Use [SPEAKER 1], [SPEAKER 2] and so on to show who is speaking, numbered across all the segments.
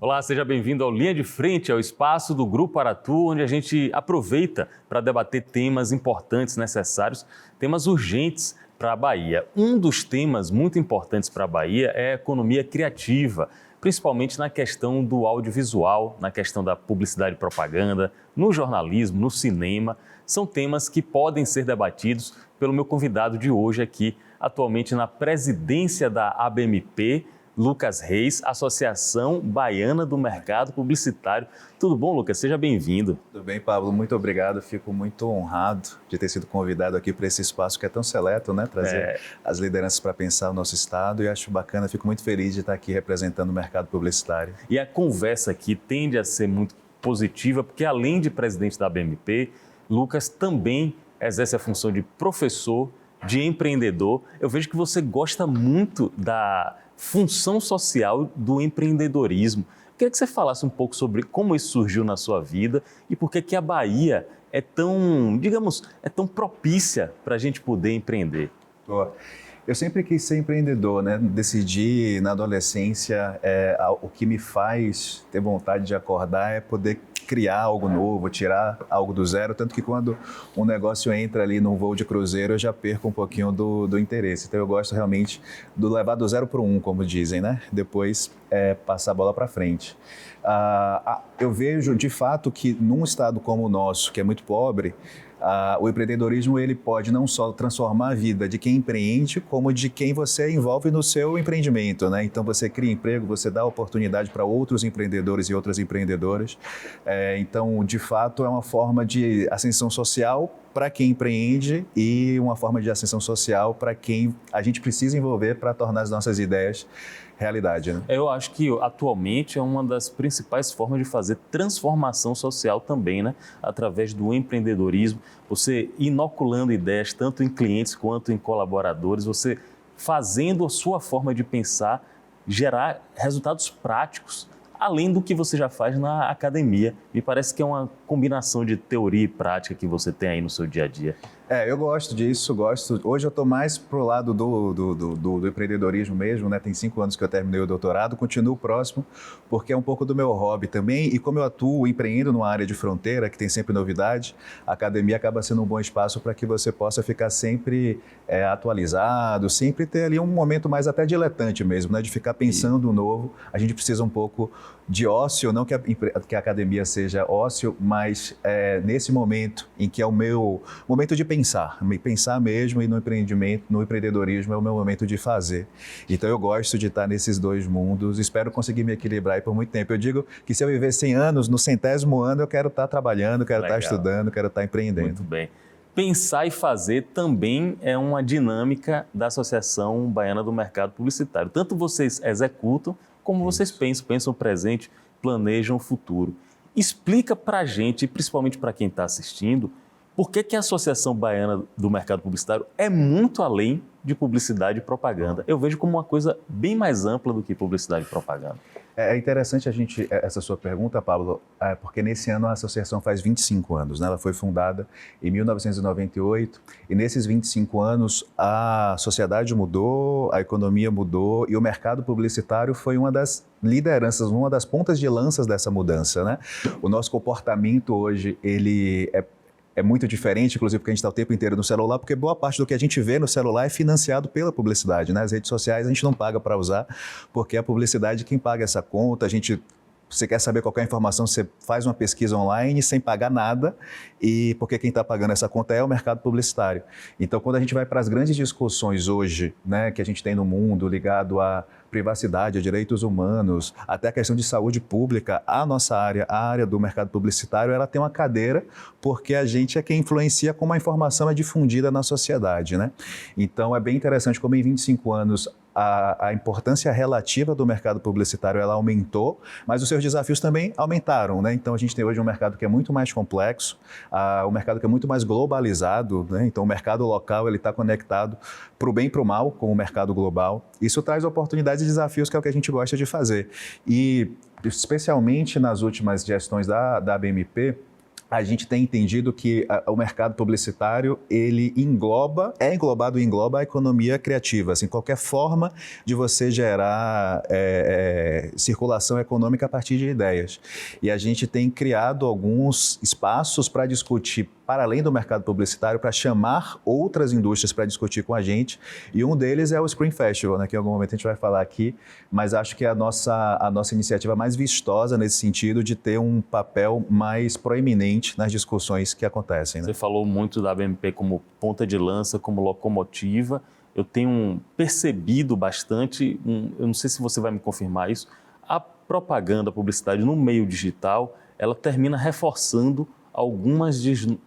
[SPEAKER 1] Olá, seja bem-vindo ao Linha de Frente, ao espaço do Grupo Aratu, onde a gente aproveita para debater temas importantes, necessários, temas urgentes para a Bahia. Um dos temas muito importantes para a Bahia é a economia criativa, principalmente na questão do audiovisual, na questão da publicidade e propaganda, no jornalismo, no cinema. São temas que podem ser debatidos pelo meu convidado de hoje aqui, atualmente na presidência da ABMP, Lucas Reis, Associação Baiana do Mercado Publicitário. Tudo bom, Lucas? Seja bem-vindo.
[SPEAKER 2] Tudo bem, Pablo. Muito obrigado. Fico muito honrado de ter sido convidado aqui para esse espaço que é tão seleto, né? Trazer as lideranças para pensar o nosso estado e acho bacana, fico muito feliz de estar aqui representando o mercado publicitário.
[SPEAKER 1] E a conversa aqui tende a ser muito positiva, porque além de presidente da ABMP, Lucas também exerce a função de professor, de empreendedor. Eu vejo que você gosta muito da função social do empreendedorismo. Eu queria que você falasse um pouco sobre como isso surgiu na sua vida e por que a Bahia é tão, digamos, é tão propícia para a gente poder empreender.
[SPEAKER 2] Boa. Eu sempre quis ser empreendedor, né? Decidi na adolescência, o que me faz ter vontade de acordar é poder criar algo novo, tirar algo do zero, tanto que quando um negócio entra ali num voo de cruzeiro, eu já perco um pouquinho do interesse. Então eu gosto realmente do levar do zero para o um, como dizem, né? Depois passar a bola para frente. Eu vejo de fato que num estado como o nosso, que é muito pobre, o empreendedorismo ele pode não só transformar a vida de quem empreende, como de quem você envolve no seu empreendimento, né? Então você cria emprego, você dá oportunidade para outros empreendedores e outras empreendedoras. Então, de fato, é uma forma de ascensão social para quem empreende e uma forma de ascensão social para quem a gente precisa envolver para tornar as nossas ideias realidade, né?
[SPEAKER 1] Eu acho que atualmente é uma das principais formas de fazer transformação social também, né? Através do empreendedorismo, você inoculando ideias tanto em clientes quanto em colaboradores, você fazendo a sua forma de pensar gerar resultados práticos, além do que você já faz na academia. Me parece que é uma combinação de teoria e prática que você tem aí no seu dia a dia.
[SPEAKER 2] Eu gosto disso, gosto. Hoje eu estou mais pro lado do empreendedorismo mesmo, né? Tem 5 anos que eu terminei o doutorado, continuo próximo, porque é um pouco do meu hobby também. E como eu atuo, empreendo numa área de fronteira, que tem sempre novidade, a academia acaba sendo um bom espaço para que você possa ficar sempre atualizado, sempre ter ali um momento mais até diletante mesmo, né? De ficar pensando no novo. A gente precisa um pouco de ócio, não que a academia seja ócio, mas nesse momento em que é o meu momento de pensar mesmo, e no empreendedorismo é o meu momento de fazer. Então eu gosto de estar nesses dois mundos, espero conseguir me equilibrar aí por muito tempo. Eu digo que se eu viver 100 anos, no 100º ano eu quero estar trabalhando, quero estar estudando, quero estar empreendendo.
[SPEAKER 1] Muito bem. Pensar e fazer também é uma dinâmica da Associação Baiana do Mercado Publicitário. Tanto vocês executam, como vocês pensam o presente, planejam o futuro. Explica para a gente, principalmente para quem está assistindo, por que a Associação Baiana do Mercado Publicitário é muito além de publicidade e propaganda. Eu vejo como uma coisa bem mais ampla do que publicidade e propaganda.
[SPEAKER 2] É interessante essa sua pergunta, Pablo, porque nesse ano a associação faz 25 anos, né? Ela foi fundada em 1998 e nesses 25 anos a sociedade mudou, a economia mudou e o mercado publicitário foi uma das lideranças, uma das pontas de lanças dessa mudança, né? O nosso comportamento hoje, ele é muito diferente, inclusive porque a gente está o tempo inteiro no celular, porque boa parte do que a gente vê no celular é financiado pela publicidade, né? As redes sociais a gente não paga para usar, porque é a publicidade quem paga essa conta. Você quer saber qualquer informação, você faz uma pesquisa online sem pagar nada, e porque quem está pagando essa conta é o mercado publicitário. Então, quando a gente vai para as grandes discussões hoje, né, que a gente tem no mundo, ligado à privacidade, a direitos humanos, até a questão de saúde pública, a nossa área, a área do mercado publicitário, ela tem uma cadeira, porque a gente é quem influencia como a informação é difundida na sociedade, né? Então, é bem interessante como em 25 anos a importância relativa do mercado publicitário ela aumentou, mas os seus desafios também aumentaram, né? Então a gente tem hoje um mercado que é muito mais complexo, um mercado que é muito mais globalizado, né? Então o mercado local ele está conectado para o bem e para o mal com o mercado global. Isso traz oportunidades e desafios que é o que a gente gosta de fazer. E especialmente nas últimas gestões da ABMP, a gente tem entendido que o mercado publicitário, ele englobado e engloba a economia criativa, assim, qualquer forma de você gerar circulação econômica a partir de ideias. E a gente tem criado alguns espaços para discutir, para além do mercado publicitário, para chamar outras indústrias para discutir com a gente, e um deles é o Screen Festival, né, que em algum momento a gente vai falar aqui, mas acho que é a nossa iniciativa mais vistosa nesse sentido de ter um papel mais proeminente nas discussões que acontecem. Né?
[SPEAKER 1] Você falou muito da ABMP como ponta de lança, como locomotiva. Eu tenho percebido bastante, eu não sei se você vai me confirmar isso, a propaganda, a publicidade no meio digital, ela termina reforçando algumas de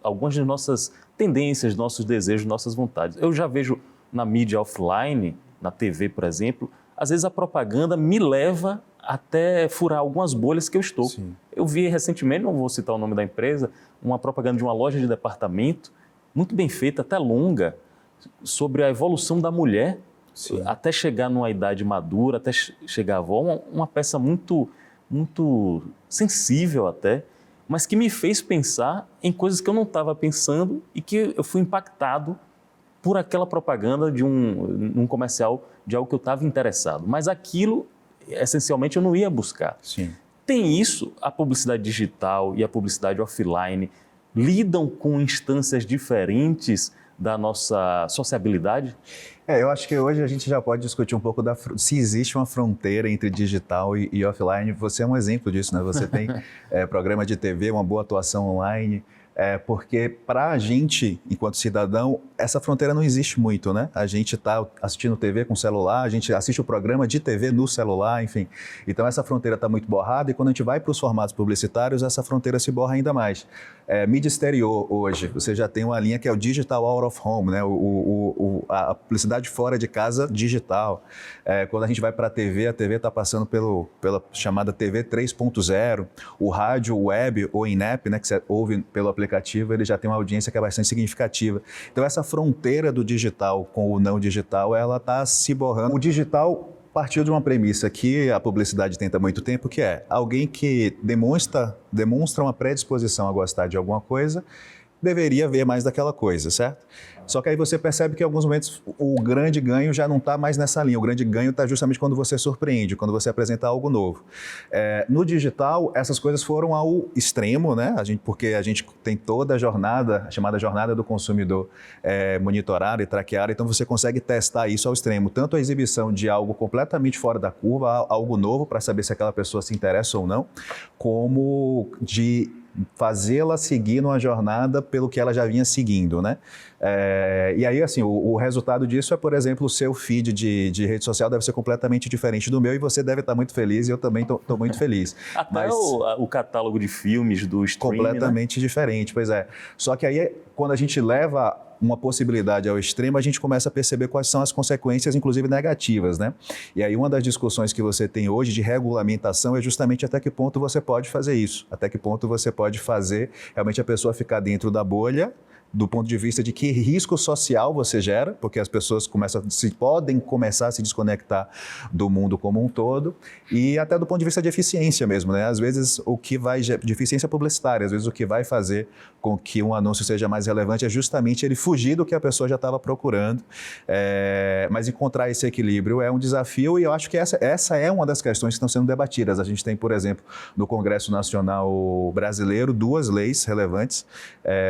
[SPEAKER 1] nossas tendências, nossos desejos, nossas vontades. Eu já vejo na mídia offline, na TV, por exemplo, às vezes a propaganda me leva até furar algumas bolhas que eu estou.
[SPEAKER 2] Sim.
[SPEAKER 1] Eu vi recentemente, não vou citar o nome da empresa, uma propaganda de uma loja de departamento, muito bem feita, até longa, sobre a evolução da mulher,
[SPEAKER 2] Sim.
[SPEAKER 1] até chegar numa idade madura, até chegar à avó, uma peça muito, muito sensível até, mas que me fez pensar em coisas que eu não estava pensando e que eu fui impactado por aquela propaganda de um comercial de algo que eu estava interessado. Mas aquilo, essencialmente, eu não ia buscar.
[SPEAKER 2] Sim.
[SPEAKER 1] Tem isso, a publicidade digital e a publicidade offline lidam com instâncias diferentes da nossa sociabilidade?
[SPEAKER 2] Eu acho que hoje a gente já pode discutir um pouco se existe uma fronteira entre digital e offline. Você é um exemplo disso, né? Você tem programa de TV, uma boa atuação online, porque para a gente, enquanto cidadão, essa fronteira não existe muito, né? A gente está assistindo TV com celular, a gente assiste o programa de TV no celular, enfim. Então essa fronteira está muito borrada e quando a gente vai para os formatos publicitários, essa fronteira se borra ainda mais. Mídia exterior hoje, você já tem uma linha que é o Digital Out of Home, né? A publicidade fora de casa digital. Quando a gente vai para a TV está passando pela chamada TV 3.0, o rádio, web ou in-app, né, que você ouve pelo aplicativo, ele já tem uma audiência que é bastante significativa. Então essa fronteira do digital com o não digital, ela está se borrando. O digital partiu de uma premissa que a publicidade tenta há muito tempo, que é alguém que demonstra uma predisposição a gostar de alguma coisa, deveria ver mais daquela coisa, certo? Só que aí você percebe que em alguns momentos o grande ganho já não está mais nessa linha. O grande ganho está justamente quando você surpreende, quando você apresenta algo novo. No digital, essas coisas foram ao extremo, né? Porque a gente tem toda a jornada, a chamada jornada do consumidor monitorada e traqueada, então você consegue testar isso ao extremo. Tanto a exibição de algo completamente fora da curva, algo novo para saber se aquela pessoa se interessa ou não, como de fazê-la seguir numa jornada pelo que ela já vinha seguindo, né? E aí, assim, o resultado disso é, por exemplo, o seu feed de rede social deve ser completamente diferente do meu e você deve estar muito feliz e eu também estou muito feliz.
[SPEAKER 1] Até o catálogo de filmes do streaming,
[SPEAKER 2] completamente diferente, pois é. Só que aí, quando a gente leva uma possibilidade ao extremo, a gente começa a perceber quais são as consequências, inclusive negativas, né? E aí uma das discussões que você tem hoje de regulamentação é justamente até que ponto você pode fazer isso, até que ponto você pode fazer realmente a pessoa ficar dentro da bolha, do ponto de vista de que risco social você gera, porque as pessoas podem começar a se desconectar do mundo como um todo, e até do ponto de vista de eficiência mesmo, né? Às vezes de eficiência publicitária, às vezes o que vai fazer com que um anúncio seja mais relevante é justamente ele fugir do que a pessoa já estava procurando, mas encontrar esse equilíbrio é um desafio e eu acho que essa é uma das questões que estão sendo debatidas. A gente tem, por exemplo, no Congresso Nacional Brasileiro, duas leis relevantes,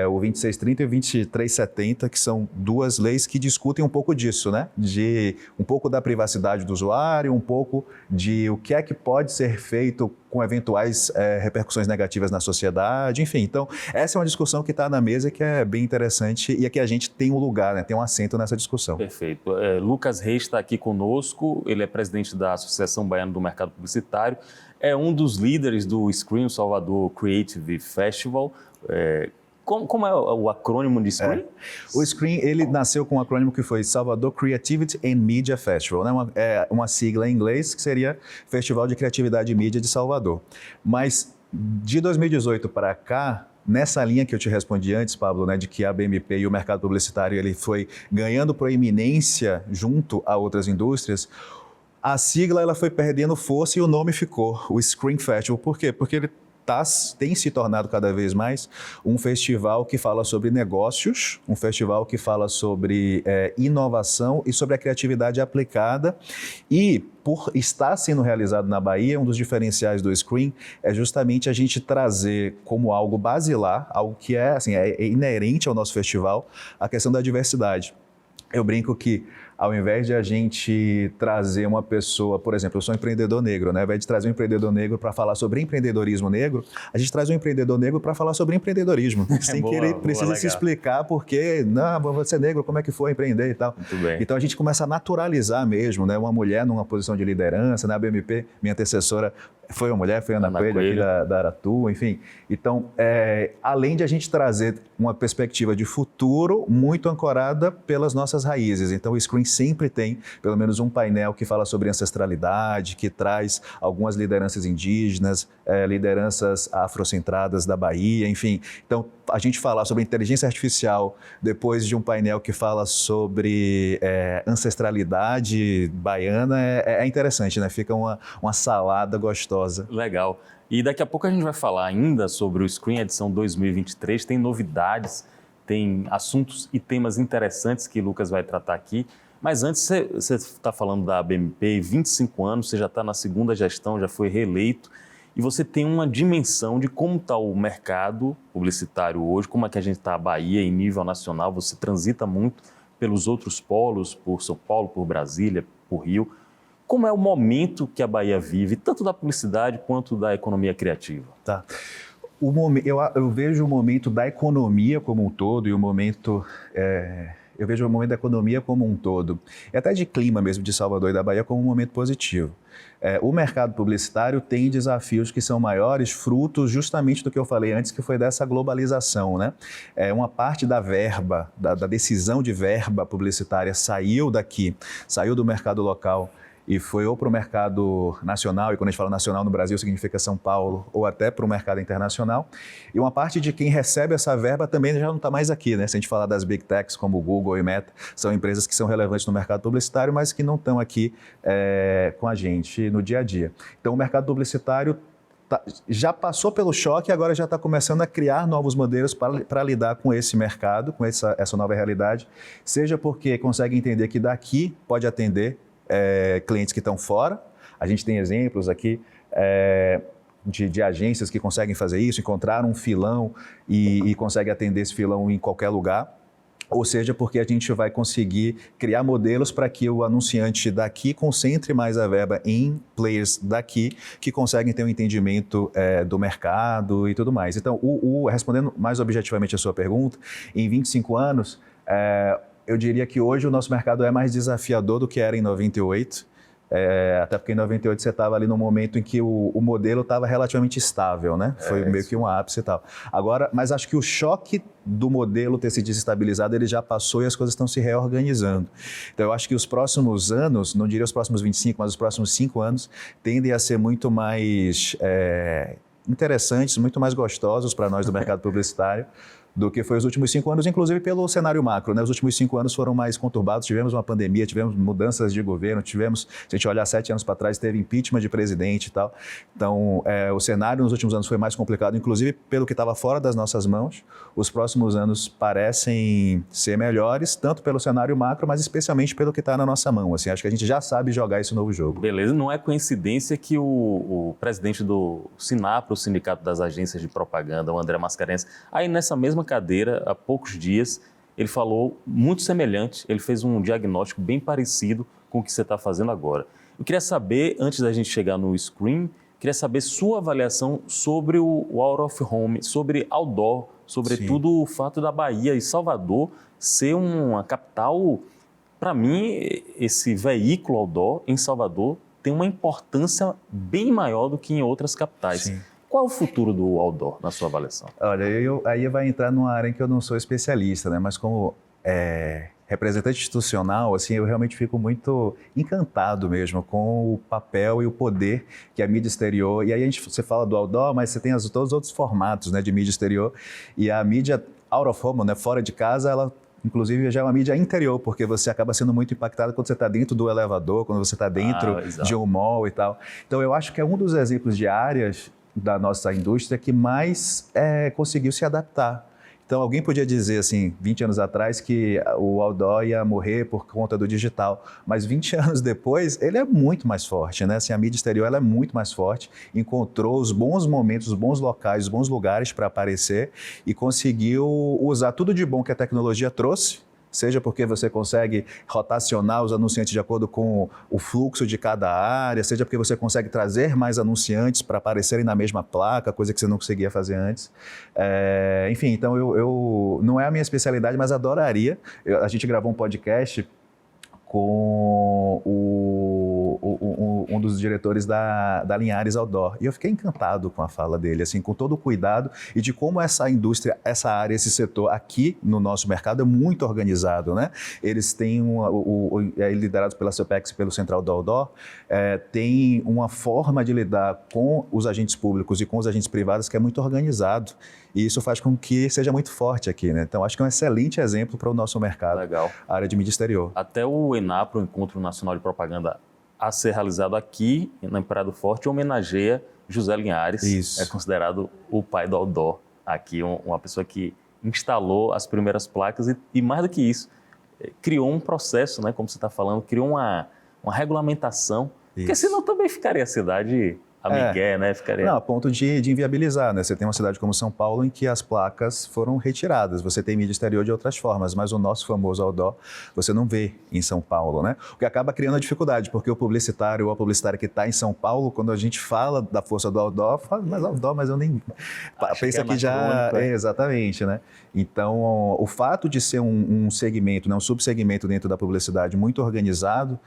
[SPEAKER 2] o 2630 e o 2370, que são duas leis que discutem um pouco disso, né? De um pouco da privacidade do usuário, um pouco de o que é que pode ser feito com eventuais repercussões negativas na sociedade, enfim. Então, essa é uma discussão que está na mesa que é bem interessante e aqui a gente tem um lugar, né? Tem um assento nessa discussão.
[SPEAKER 1] Perfeito. Lucas Reis está aqui conosco, ele é presidente da Associação Baiana do Mercado Publicitário, é um dos líderes do Screen Salvador Creative Festival. Como é o acrônimo de Screen?
[SPEAKER 2] O Screen, ele nasceu com um acrônimo que foi Salvador Creativity and Media Festival, né? Uma sigla em inglês que seria Festival de Criatividade e Mídia de Salvador. Mas de 2018 para cá, nessa linha que eu te respondi antes, Pablo, né, de que a ABMP e o mercado publicitário ele foi ganhando proeminência junto a outras indústrias, a sigla ela foi perdendo força e o nome ficou, o Screen Festival. Por quê? Porque ele tem se tornado cada vez mais um festival que fala sobre negócios, um festival que fala sobre inovação e sobre a criatividade aplicada. E, por estar sendo realizado na Bahia, um dos diferenciais do Screen é justamente a gente trazer como algo basilar, algo que é inerente ao nosso festival, a questão da diversidade. Eu brinco que, ao invés de a gente trazer uma pessoa, por exemplo, eu sou um empreendedor negro, né? Ao invés de trazer um empreendedor negro para falar sobre empreendedorismo negro, a gente traz um empreendedor negro para falar sobre empreendedorismo. Sem que ele precise se explicar porque, não, você é negro, como é que foi empreender e tal.
[SPEAKER 1] Muito bem.
[SPEAKER 2] Então a gente começa a naturalizar mesmo, né? Uma mulher numa posição de liderança, na BMP, minha antecessora foi uma mulher, foi Ana Coelho, aqui da Aratu, enfim. Então, além de a gente trazer uma perspectiva de futuro muito ancorada pelas nossas raízes. Então, o Screen sempre tem, pelo menos, um painel que fala sobre ancestralidade, que traz algumas lideranças indígenas, lideranças afrocentradas da Bahia, enfim. Então, a gente falar sobre inteligência artificial depois de um painel que fala sobre ancestralidade baiana é interessante, né? Fica uma salada gostosa.
[SPEAKER 1] Legal. E daqui a pouco a gente vai falar ainda sobre o Screen edição 2023. Tem novidades, tem assuntos e temas interessantes que o Lucas vai tratar aqui. Mas antes, você está falando da BMP, 25 anos, você já está na segunda gestão, já foi reeleito. E você tem uma dimensão de como está o mercado publicitário hoje, como é que a gente está a Bahia em nível nacional. Você transita muito pelos outros polos, por São Paulo, por Brasília, por Rio. Como é o momento que a Bahia vive, tanto da publicidade quanto da economia criativa?
[SPEAKER 2] Tá. Eu vejo o momento da economia como um todo e o momento... eu vejo o momento da economia como um todo, e até de clima mesmo de Salvador e da Bahia como um momento positivo. O mercado publicitário tem desafios que são maiores, frutos justamente do que eu falei antes, que foi dessa globalização, né? Uma parte da verba, da decisão de verba publicitária saiu daqui, saiu do mercado local e foi ou para o mercado nacional, e quando a gente fala nacional no Brasil significa São Paulo, ou até para o mercado internacional. E uma parte de quem recebe essa verba também já não está mais aqui, né? Se a gente falar das Big Techs como Google e Meta, são empresas que são relevantes no mercado publicitário, mas que não estão aqui com a gente no dia a dia. Então o mercado publicitário já passou pelo choque e agora já está começando a criar novos modelos para lidar com esse mercado, com essa nova realidade, seja porque consegue entender que daqui pode atender clientes que estão fora. A gente tem exemplos aqui de agências que conseguem fazer isso, encontraram um filão e conseguem atender esse filão em qualquer lugar. Ou seja, porque a gente vai conseguir criar modelos para que o anunciante daqui concentre mais a verba em players daqui que conseguem ter um entendimento do mercado e tudo mais. Então, respondendo mais objetivamente a sua pergunta, em 25 anos, eu diria que hoje o nosso mercado é mais desafiador do que era em 98, até porque em 98 você estava ali no momento em que o modelo estava relativamente estável, né? Foi meio que um ápice e tal. Agora, mas acho que o choque do modelo ter se desestabilizado, ele já passou e as coisas estão se reorganizando. Então eu acho que os próximos anos, não diria os próximos 25, mas os próximos 5 anos, tendem a ser muito mais interessantes, muito mais gostosos para nós do mercado publicitário, do que foi os últimos 5 anos, inclusive pelo cenário macro, né? Os últimos 5 anos foram mais conturbados, tivemos uma pandemia, tivemos mudanças de governo, se a gente olhar 7 anos para trás, teve impeachment de presidente e tal. Então, o cenário nos últimos anos foi mais complicado, inclusive pelo que estava fora das nossas mãos. Os próximos anos parecem ser melhores, tanto pelo cenário macro, mas especialmente pelo que está na nossa mão. Assim, acho que a gente já sabe jogar esse novo jogo.
[SPEAKER 1] Beleza, não é coincidência que o presidente do Sinapro, o Sindicato das Agências de Propaganda, o André Mascarenhas, aí nessa mesma cadeira, há poucos dias, ele falou muito semelhante, ele fez um diagnóstico bem parecido com o que você está fazendo agora. Eu queria saber, antes da gente chegar no Screen, queria saber sua avaliação sobre o Out of Home, sobre outdoor, sobretudo o fato da Bahia e Salvador ser uma capital. Para mim, esse veículo outdoor em Salvador tem uma importância bem maior do que em outras capitais. Sim. Qual é o futuro do outdoor, na sua avaliação?
[SPEAKER 2] Olha, aí vai entrar numa área em que eu não sou especialista, né? Mas como representante institucional, assim, eu realmente fico muito encantado mesmo com o papel e o poder que a mídia exterior... E aí você fala do outdoor, mas você tem todos os outros formatos, né, de mídia exterior. E a mídia out of home, né, fora de casa, ela... Inclusive, já é uma mídia interior, porque você acaba sendo muito impactado quando você está dentro do elevador, quando você está dentro de um mall e tal. Então, eu acho que é um dos exemplos de áreas da nossa indústria que mais conseguiu se adaptar. Então, alguém podia dizer, assim, 20 anos atrás, que o outdoor ia morrer por conta do digital, mas 20 anos depois, ele é muito mais forte, né? Assim, a mídia exterior ela é muito mais forte, encontrou os bons momentos, os bons locais, os bons lugares para aparecer e conseguiu usar tudo de bom que a tecnologia trouxe, seja porque você consegue rotacionar os anunciantes de acordo com o fluxo de cada área, seja porque você consegue trazer mais anunciantes para aparecerem na mesma placa, coisa que você não conseguia fazer antes. Enfim, então não é a minha especialidade, mas adoraria. A gente gravou um podcast com um dos diretores da Linhares Outdoor. E eu fiquei encantado com a fala dele, assim, com todo o cuidado e de como essa indústria, essa área, esse setor aqui no nosso mercado é muito organizado, né? Eles têm, liderados pela CEPEX e pelo Central do Outdoor, tem uma forma de lidar com os agentes públicos e com os agentes privados que é muito organizado. E isso faz com que seja muito forte aqui, né? Então, acho que é um excelente exemplo para o nosso mercado.
[SPEAKER 1] Legal.
[SPEAKER 2] A área de mídia exterior.
[SPEAKER 1] Até o ENAPRO, o Encontro Nacional de Propaganda, a ser realizado aqui na Praia do Forte, homenageia José Linhares.
[SPEAKER 2] Isso.
[SPEAKER 1] É considerado o pai do outdoor aqui, uma pessoa que instalou as primeiras placas e mais do que isso, criou um processo, né? Como você está falando, criou uma regulamentação, porque senão também ficaria a cidade... né?
[SPEAKER 2] Não, a ponto de inviabilizar, né? Você tem uma cidade como São Paulo em que as placas foram retiradas. Você tem mídia exterior de outras formas, mas o nosso famoso outdoor você não vê em São Paulo, né? O que acaba criando a dificuldade, porque o publicitário ou a publicitária que está em São Paulo, quando a gente fala da força do outdoor, fala, mas outdoor, mas eu nem... Pensa que já... exatamente, né? Então, o fato de ser um segmento, né, um subsegmento dentro da publicidade muito organizado,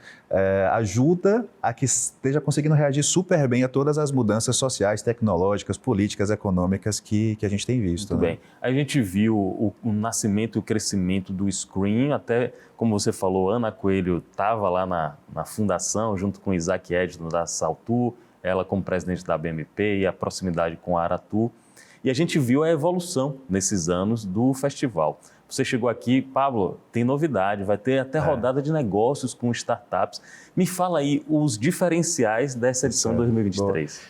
[SPEAKER 2] ajuda a que esteja conseguindo reagir super bem a todas as mudanças sociais, tecnológicas, políticas, econômicas que a gente tem visto.
[SPEAKER 1] Muito
[SPEAKER 2] né?
[SPEAKER 1] bem. A gente viu o nascimento e o crescimento do Screen, até, como você falou, Ana Coelho estava lá na fundação, junto com Isaac Edson da Saltur, ela como presidente da BMP e a proximidade com a Aratu. E a gente viu a evolução nesses anos do festival. Você chegou aqui, Pablo, tem novidade, vai ter até rodada de negócios com startups. Me fala aí os diferenciais dessa edição 2023.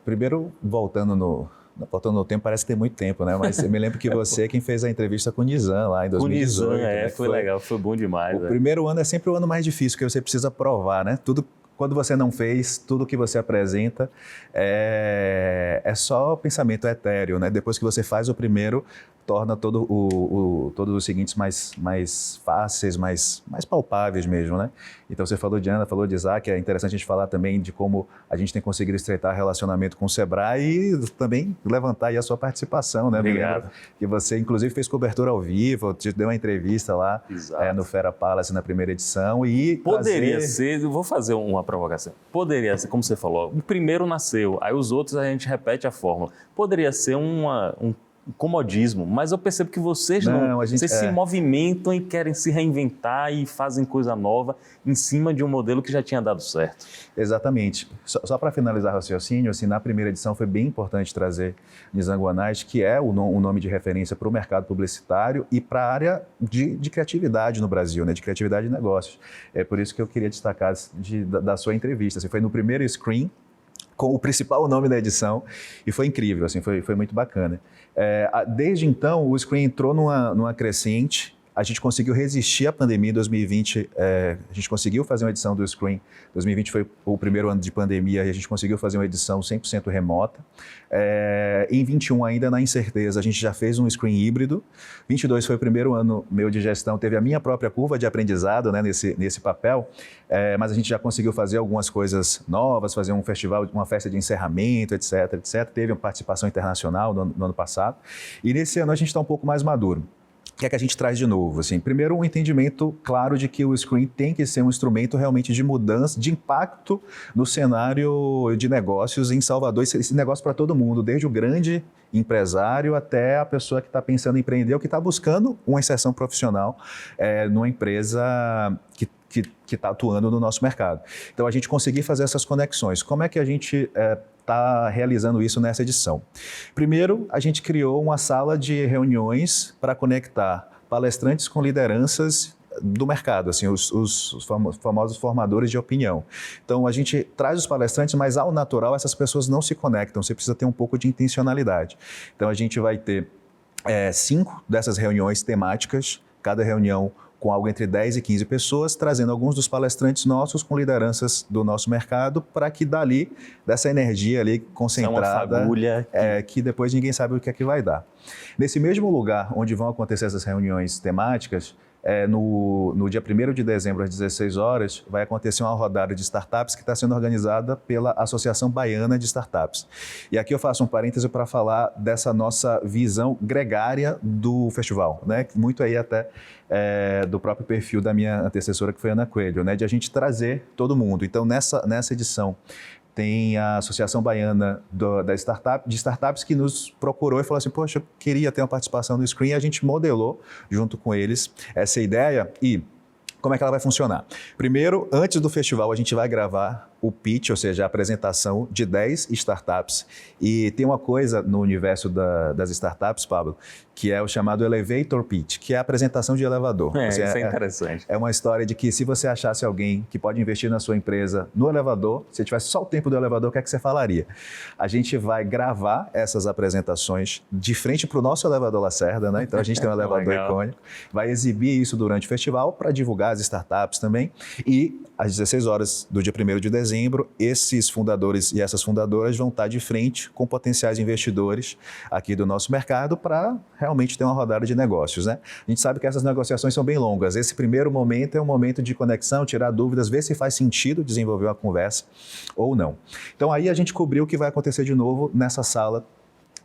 [SPEAKER 2] Primeiro, voltando no tempo, parece ter muito tempo, né? Mas eu me lembro que você é quem fez a entrevista com o Nizam lá em 2018.
[SPEAKER 1] Com o Nizam, né? Foi legal, foi bom demais.
[SPEAKER 2] O primeiro ano é sempre o ano mais difícil, porque você precisa provar, né? Quando você não fez, tudo que você apresenta é só pensamento etéreo, né? Depois que você faz o primeiro, torna todos os seguintes mais fáceis, mais palpáveis mesmo, né? Então, você falou de Ana, falou de Isaac, é interessante a gente falar também de como a gente tem conseguido estreitar relacionamento com o Sebrae e também levantar aí a sua participação, né?
[SPEAKER 1] Obrigado.
[SPEAKER 2] Que você, inclusive, fez cobertura ao vivo, te deu uma entrevista lá no Fera Palace na primeira edição e...
[SPEAKER 1] Poderia ser, eu vou fazer uma provocação, poderia ser, como você falou, o primeiro nasceu, aí os outros a gente repete a fórmula, poderia ser um comodismo, mas eu percebo que vocês vocês se movimentam e querem se reinventar e fazem coisa nova em cima de um modelo que já tinha dado certo.
[SPEAKER 2] Exatamente. Só para finalizar o raciocínio, assim, na primeira edição foi bem importante trazer Nizam Guanais, que é o nome de referência para o mercado publicitário e para a área de criatividade no Brasil, né, de criatividade de negócios. É por isso que eu queria destacar da sua entrevista. Assim, foi no primeiro Screen, com o principal nome da edição, e foi incrível, assim, foi muito bacana. Desde então, o Screen entrou numa crescente. A gente conseguiu resistir à pandemia em 2020, a gente conseguiu fazer uma edição do Screen. 2020 foi o primeiro ano de pandemia e a gente conseguiu fazer uma edição 100% remota. Em 21, ainda na incerteza, a gente já fez um Screen híbrido. 22 foi o primeiro ano meu de gestão, teve a minha própria curva de aprendizado, né, nesse papel, mas a gente já conseguiu fazer algumas coisas novas, fazer um festival, uma festa de encerramento, etc, etc. Teve uma participação internacional no ano passado. E nesse ano a gente está um pouco mais maduro. O que é que a gente traz de novo? Assim, primeiro, um entendimento claro de que o Screen tem que ser um instrumento realmente de mudança, de impacto no cenário de negócios em Salvador. Esse negócio para todo mundo, desde o grande empresário até a pessoa que está pensando em empreender ou que está buscando uma inserção profissional numa empresa que está atuando no nosso mercado. Então, a gente conseguir fazer essas conexões. Como é que a gente está realizando isso nessa edição? Primeiro, a gente criou uma sala de reuniões para conectar palestrantes com lideranças do mercado, assim, os famosos formadores de opinião. Então, a gente traz os palestrantes, mas ao natural essas pessoas não se conectam, você precisa ter um pouco de intencionalidade. Então, a gente vai ter 5 dessas reuniões temáticas, cada reunião com algo entre 10 e 15 pessoas, trazendo alguns dos palestrantes nossos com lideranças do nosso mercado, para que dali, dessa energia ali concentrada,
[SPEAKER 1] é uma fagulha
[SPEAKER 2] que depois ninguém sabe o que é que vai dar. Nesse mesmo lugar onde vão acontecer essas reuniões temáticas, no dia 1º de dezembro, às 16 horas, vai acontecer uma rodada de startups que está sendo organizada pela Associação Baiana de Startups. E aqui eu faço um parêntese para falar dessa nossa visão gregária do festival, né? Muito aí até do próprio perfil da minha antecessora, que foi a Ana Coelho, né? De a gente trazer todo mundo. Então, nessa edição, tem a Associação Baiana de Startups que nos procurou e falou assim, poxa, eu queria ter uma participação no Screen, e a gente modelou junto com eles essa ideia. E como é que ela vai funcionar? Primeiro, antes do festival, a gente vai gravar o pitch, ou seja, a apresentação de 10 startups. E tem uma coisa no universo das startups, Pablo, que é o chamado Elevator Pitch, que é a apresentação de elevador.
[SPEAKER 1] Isso é interessante.
[SPEAKER 2] É uma história de que se você achasse alguém que pode investir na sua empresa no elevador, se tivesse só o tempo do elevador, o que é que você falaria? A gente vai gravar essas apresentações de frente para o nosso elevador Lacerda, né? Então a gente tem um elevador icônico, vai exibir isso durante o festival para divulgar as startups também. E às 16 horas do dia 1º de dezembro, esses fundadores e essas fundadoras vão estar de frente com potenciais investidores aqui do nosso mercado para realmente ter uma rodada de negócios, né? A gente sabe que essas negociações são bem longas. Esse primeiro momento é um momento de conexão, tirar dúvidas, ver se faz sentido desenvolver uma conversa ou não. Então aí a gente cobriu o que vai acontecer de novo nessa sala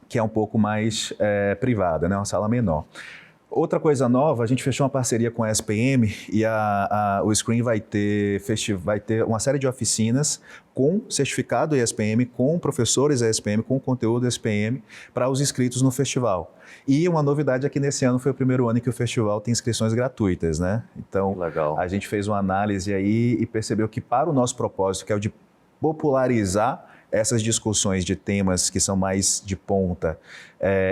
[SPEAKER 2] que é um pouco mais privada, né? Uma sala menor. Outra coisa nova, a gente fechou uma parceria com a SPM e o Screen vai ter uma série de oficinas com certificado ESPM, com professores ESPM, com conteúdo ESPM para os inscritos no festival. E uma novidade aqui nesse ano foi o primeiro ano em que o festival tem inscrições gratuitas, né? Então,
[SPEAKER 1] legal.
[SPEAKER 2] A gente fez uma análise aí e percebeu que para o nosso propósito, que é o de popularizar essas discussões de temas que são mais de ponta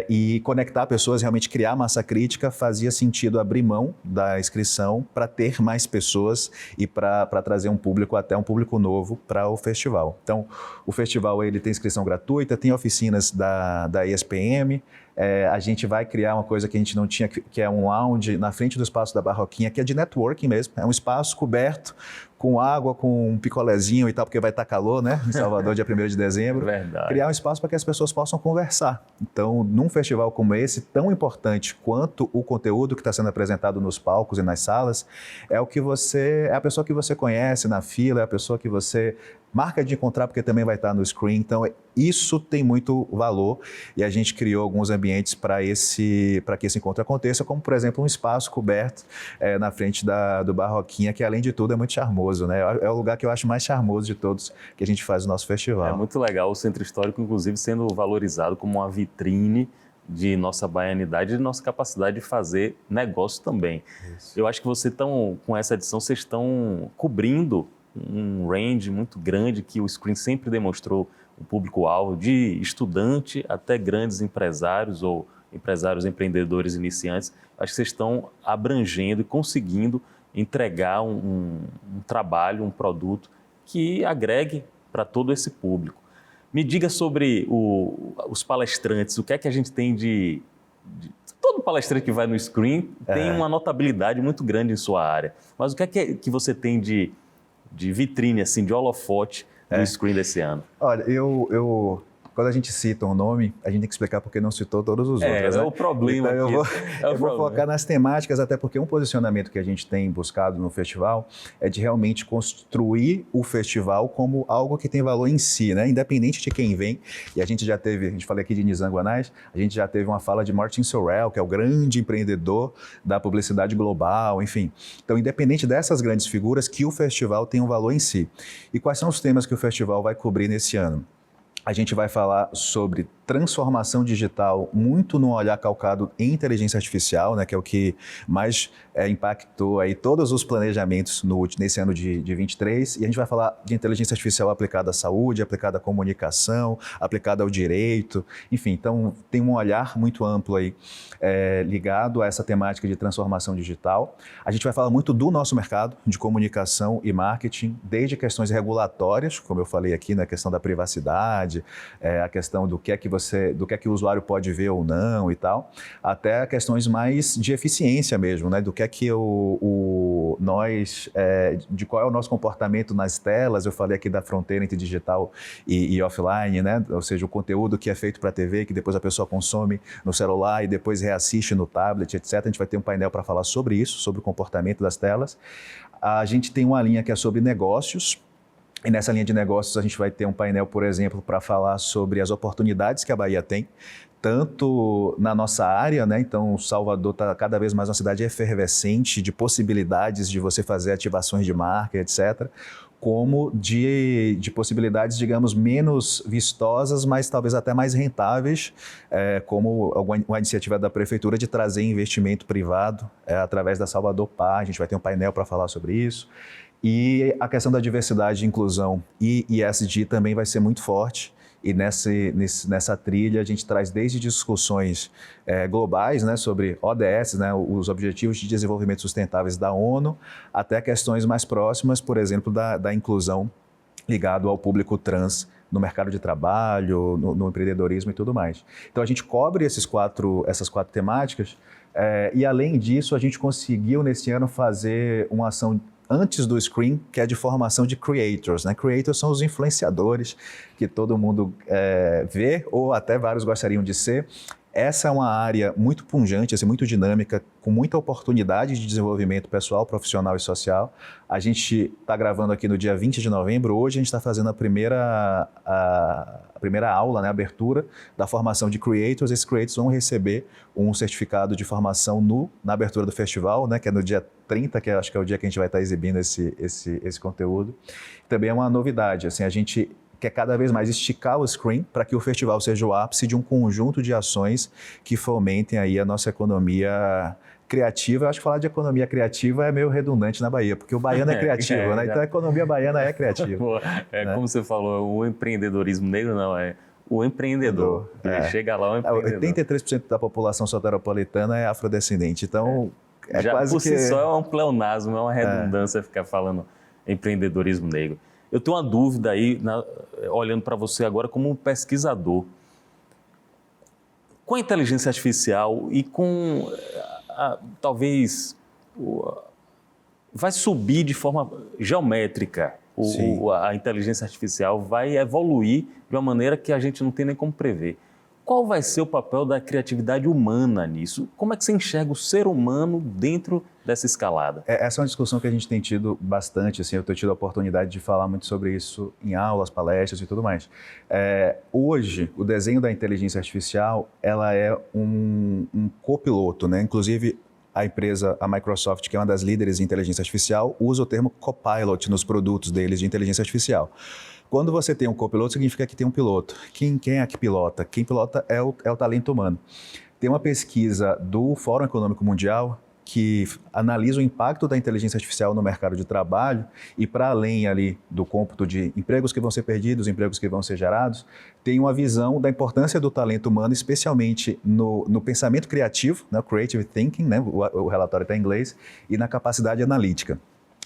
[SPEAKER 2] e conectar pessoas, realmente criar massa crítica, fazia sentido abrir mão da inscrição para ter mais pessoas e para trazer um público, até um público novo para o festival. Então, o festival ele tem inscrição gratuita, tem oficinas da ESPM, a gente vai criar uma coisa que a gente não tinha, que é um lounge na frente do espaço da Barroquinha, que é de networking mesmo, é um espaço coberto com água, com um picolézinho e tal, porque vai estar calor, né, em Salvador, dia 1º de dezembro.
[SPEAKER 1] Verdade.
[SPEAKER 2] Criar um espaço para que as pessoas possam conversar. Então, num festival como esse, tão importante quanto o conteúdo que está sendo apresentado nos palcos e nas salas, é a pessoa que você conhece na fila, é a pessoa que você marca de encontrar, porque também vai estar no Screen. Então, isso tem muito valor e a gente criou alguns ambientes para que esse encontro aconteça, como, por exemplo, um espaço coberto na frente do Barroquinha, que, além de tudo, é muito charmoso, né? É o lugar que eu acho mais charmoso de todos que a gente faz no nosso festival.
[SPEAKER 1] É muito legal o Centro Histórico, inclusive, sendo valorizado como uma vitrine de nossa baianidade e de nossa capacidade de fazer negócio também. Isso. Eu acho que com essa edição, vocês estão cobrindo um range muito grande que o Screen sempre demonstrou o público-alvo, de estudante até grandes empresários ou empresários empreendedores iniciantes. Acho que vocês estão abrangendo e conseguindo entregar um trabalho, um produto que agregue para todo esse público. Me diga sobre os palestrantes, o que é que a gente tem de... Todo palestrante que vai no Screen tem uma notabilidade muito grande em sua área, mas o que é que você tem de vitrine, assim, de holofote do Screen desse ano?
[SPEAKER 2] Olha, quando a gente cita um nome, a gente tem que explicar porque não citou todos os outros.
[SPEAKER 1] É o problema.
[SPEAKER 2] Então, eu vou focar nas temáticas, até porque um posicionamento que a gente tem buscado no festival é de realmente construir o festival como algo que tem valor em si, né? Independente de quem vem. E a gente falei aqui de Nizam Guanais, a gente já teve uma fala de Martin Sorrell, que é o grande empreendedor da publicidade global, enfim. Então, independente dessas grandes figuras, que o festival tem um valor em si. E quais são os temas que o festival vai cobrir nesse ano? A gente vai falar sobre transformação digital muito num olhar calcado em inteligência artificial, né, que é o que mais impactou aí todos os planejamentos nesse ano de 23, e a gente vai falar de inteligência artificial aplicada à saúde, aplicada à comunicação, aplicada ao direito, enfim, então tem um olhar muito amplo aí ligado a essa temática de transformação digital. A gente vai falar muito do nosso mercado de comunicação e marketing, desde questões regulatórias, como eu falei aqui, na questão da privacidade, a questão do que é que o usuário pode ver ou não e tal, até questões mais de eficiência mesmo, né? Do que é que de qual é o nosso comportamento nas telas. Eu falei aqui da fronteira entre digital e offline, né? Ou seja, o conteúdo que é feito para a TV, que depois a pessoa consome no celular e depois reassiste no tablet, etc. A gente vai ter um painel para falar sobre isso, sobre o comportamento das telas. A gente tem uma linha que é sobre negócios. E nessa linha de negócios a gente vai ter um painel, por exemplo, para falar sobre as oportunidades que a Bahia tem, tanto na nossa área, né? Então, Salvador está cada vez mais uma cidade efervescente de possibilidades de você fazer ativações de marca, etc., como de possibilidades, digamos, menos vistosas, mas talvez até mais rentáveis, como uma iniciativa da Prefeitura de trazer investimento privado através da Salvador Par. A gente vai ter um painel para falar sobre isso. E a questão da diversidade e inclusão e ESG também vai ser muito forte. E nessa trilha a gente traz desde discussões globais, né, sobre ODS, né, os Objetivos de Desenvolvimento Sustentáveis da ONU, até questões mais próximas, por exemplo, da inclusão ligado ao público trans no mercado de trabalho, no empreendedorismo e tudo mais. Então a gente cobre essas quatro temáticas e além disso a gente conseguiu nesse ano fazer uma ação antes do Screen, que é de formação de creators, né? Creators são os influenciadores que todo mundo vê, ou até vários gostariam de ser. Essa é uma área muito pungente, assim, muito dinâmica, com muita oportunidade de desenvolvimento pessoal, profissional e social. A gente está gravando aqui no dia 20 de novembro. Hoje a gente está fazendo a primeira aula, né, a abertura da formação de creators. Esses creators vão receber um certificado de formação na abertura do festival, né, que é no dia 30, que acho que é o dia que a gente vai estar exibindo esse conteúdo. Também é uma novidade, assim, a gente quer cada vez mais esticar o Screen para que o festival seja o ápice de um conjunto de ações que fomentem aí a nossa economia criativa. Eu acho que falar de economia criativa é meio redundante na Bahia, porque o baiano é criativo, né? Então a economia baiana é criativa.
[SPEAKER 1] Né? Como você falou, o empreendedorismo negro não é o empreendedor. Chega lá o empreendedor.
[SPEAKER 2] 83% da população soteropolitana é afrodescendente, então
[SPEAKER 1] já quase por si só é um pleonasmo, é uma redundância ficar falando empreendedorismo negro. Eu tenho uma dúvida aí, olhando para você agora como um pesquisador. Com a inteligência artificial e com, talvez, vai subir de forma geométrica. A inteligência artificial vai evoluir de uma maneira que a gente não tem nem como prever. Qual vai ser o papel da criatividade humana nisso? Como é que você enxerga o ser humano dentro dessa escalada?
[SPEAKER 2] Essa é uma discussão que a gente tem tido bastante, assim, eu tenho tido a oportunidade de falar muito sobre isso em aulas, palestras e tudo mais. Hoje, o desenho da inteligência artificial, ela é um copiloto, né? Inclusive, a Microsoft, que é uma das líderes em inteligência artificial, usa o termo copilot nos produtos deles de inteligência artificial. Quando você tem um copiloto, significa que tem um piloto. Quem é que pilota? Quem pilota é o talento humano. Tem uma pesquisa do Fórum Econômico Mundial que analisa o impacto da inteligência artificial no mercado de trabalho e, para além ali do cômputo de empregos que vão ser perdidos, empregos que vão ser gerados, tem uma visão da importância do talento humano, especialmente no pensamento criativo, né, creative thinking, né, o relatório está em inglês, e na capacidade analítica.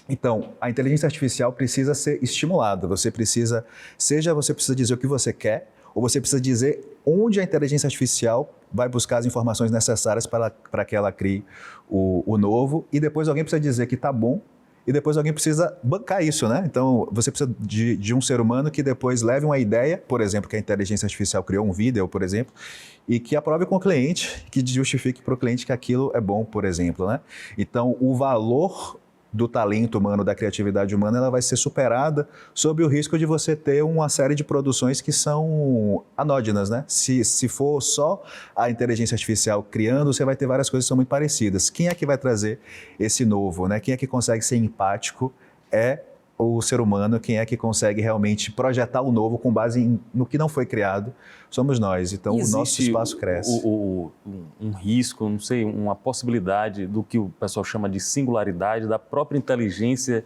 [SPEAKER 2] Então, a inteligência artificial precisa ser estimulada. Você precisa dizer o que você quer, ou você precisa dizer onde a inteligência artificial vai buscar as informações necessárias para que ela crie o novo, e depois alguém precisa dizer que está bom, e depois alguém precisa bancar isso, né? Então, você precisa de um ser humano que depois leve uma ideia, por exemplo, que a inteligência artificial criou um vídeo, por exemplo, e que aprove com o cliente, que justifique para o cliente que aquilo é bom, por exemplo, né? Então, o valor do talento humano, da criatividade humana, ela vai ser superada sob o risco de você ter uma série de produções que são anódinas, né? Se for só a inteligência artificial criando, você vai ter várias coisas que são muito parecidas. Quem é que vai trazer esse novo, né? Quem é que consegue ser empático é o ser humano, quem é que consegue realmente projetar o novo com base no que não foi criado, somos nós. Então, o nosso espaço cresce.
[SPEAKER 1] Um risco, não sei, uma possibilidade do que o pessoal chama de singularidade da própria inteligência,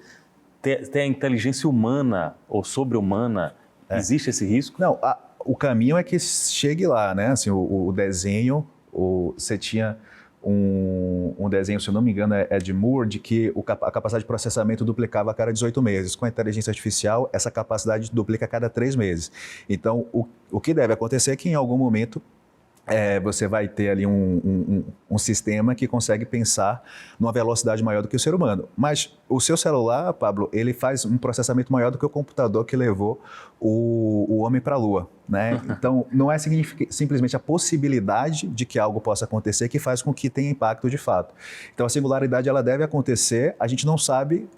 [SPEAKER 1] ter a inteligência humana ou sobre-humana, existe esse risco?
[SPEAKER 2] Não, o caminho é que chegue lá, né? Assim, o desenho, você tinha um desenho, se eu não me engano, é de Moore, de que a capacidade de processamento duplicava a cada 18 meses. Com a inteligência artificial, essa capacidade duplica a cada 3 meses. Então, o que deve acontecer é que em algum momento você vai ter ali um sistema que consegue pensar numa velocidade maior do que o ser humano. Mas o seu celular, Pablo, ele faz um processamento maior do que o computador que levou o homem para a Lua, né? Então, não é simplesmente a possibilidade de que algo possa acontecer que faz com que tenha impacto de fato. Então, a singularidade ela deve acontecer, a gente não sabe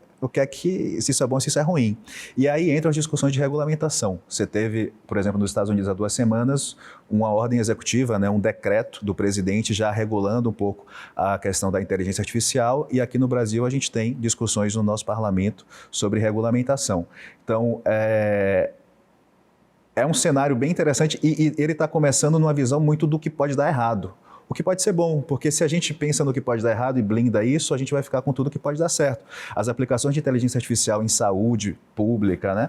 [SPEAKER 2] se isso é bom, se isso é ruim. E aí entram as discussões de regulamentação. Você teve, por exemplo, nos Estados Unidos há 2 semanas, uma ordem executiva, né, um decreto do presidente já regulando um pouco a questão da inteligência artificial, e aqui no Brasil a gente tem discussões no nosso parlamento sobre regulamentação. Então, é um cenário bem interessante e ele está começando numa visão muito do que pode dar errado. O que pode ser bom, porque se a gente pensa no que pode dar errado e blinda isso, a gente vai ficar com tudo que pode dar certo. As aplicações de inteligência artificial em saúde pública, né?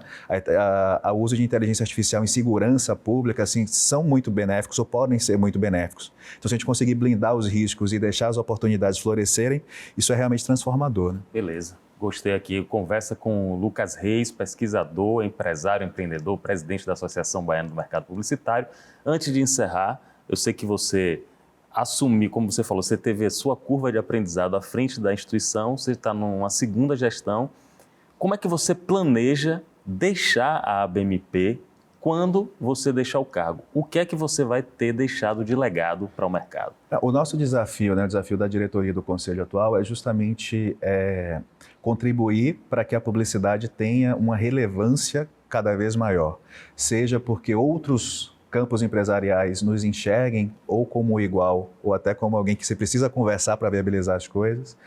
[SPEAKER 2] O uso de inteligência artificial em segurança pública, assim, são muito benéficos ou podem ser muito benéficos. Então, se a gente conseguir blindar os riscos e deixar as oportunidades florescerem, isso é realmente transformador, né?
[SPEAKER 1] Beleza. Gostei aqui. Conversa com o Lucas Reis, pesquisador, empresário, empreendedor, presidente da Associação Baiana do Mercado Publicitário. Antes de encerrar, eu sei que você assumir, como você falou, você teve a sua curva de aprendizado à frente da instituição, você está numa segunda gestão. Como é que você planeja deixar a ABMP quando você deixar o cargo? O que é que você vai ter deixado de legado para o mercado?
[SPEAKER 2] O nosso desafio, né, o desafio da diretoria do Conselho atual é justamente contribuir para que a publicidade tenha uma relevância cada vez maior, seja porque outros campos empresariais nos enxerguem ou como igual ou até como alguém que você precisa conversar para viabilizar as coisas,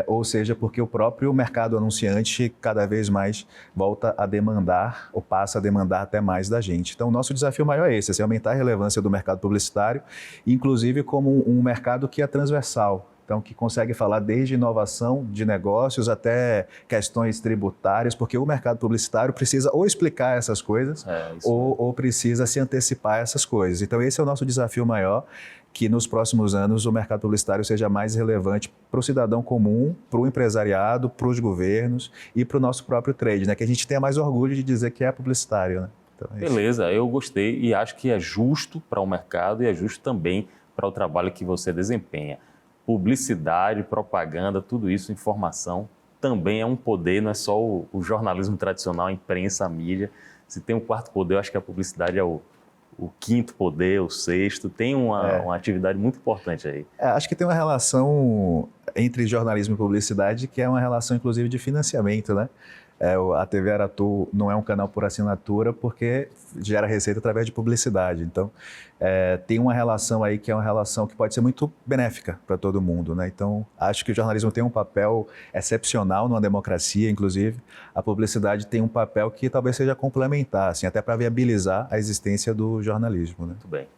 [SPEAKER 2] ou seja, porque o próprio mercado anunciante cada vez mais volta a demandar ou passa a demandar até mais da gente. Então, o nosso desafio maior é esse, é aumentar a relevância do mercado publicitário, inclusive como um mercado que é transversal. Então, que consegue falar desde inovação de negócios até questões tributárias, porque o mercado publicitário precisa ou explicar essas coisas ou precisa se antecipar a essas coisas. Então, esse é o nosso desafio maior, que nos próximos anos o mercado publicitário seja mais relevante para o cidadão comum, para o empresariado, para os governos e para o nosso próprio trade, né? Que a gente tenha mais orgulho de dizer que é publicitário, né? Então,
[SPEAKER 1] Beleza, eu gostei e acho que é justo para o mercado e é justo também para o trabalho que você desempenha. Publicidade, propaganda, tudo isso, informação, também é um poder, não é só o jornalismo tradicional, a imprensa, a mídia. Se tem um 4º poder, eu acho que a publicidade é o 5º poder, o 6º, tem uma atividade muito importante aí.
[SPEAKER 2] Acho que tem uma relação entre jornalismo e publicidade que é uma relação, inclusive, de financiamento, né? A TV Aratu não é um canal por assinatura porque gera receita através de publicidade. Então, tem uma relação aí que é uma relação que pode ser muito benéfica para todo mundo, né? Então, acho que o jornalismo tem um papel excepcional numa democracia, inclusive. A publicidade tem um papel que talvez seja complementar, assim, até para viabilizar a existência do jornalismo, né?
[SPEAKER 1] Muito bem.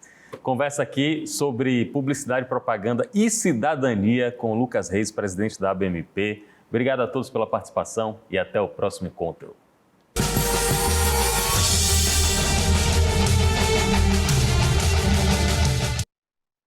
[SPEAKER 1] Conversa aqui sobre publicidade, propaganda e cidadania com o Lucas Reis, presidente da ABMP. Obrigado a todos pela participação e até o próximo encontro.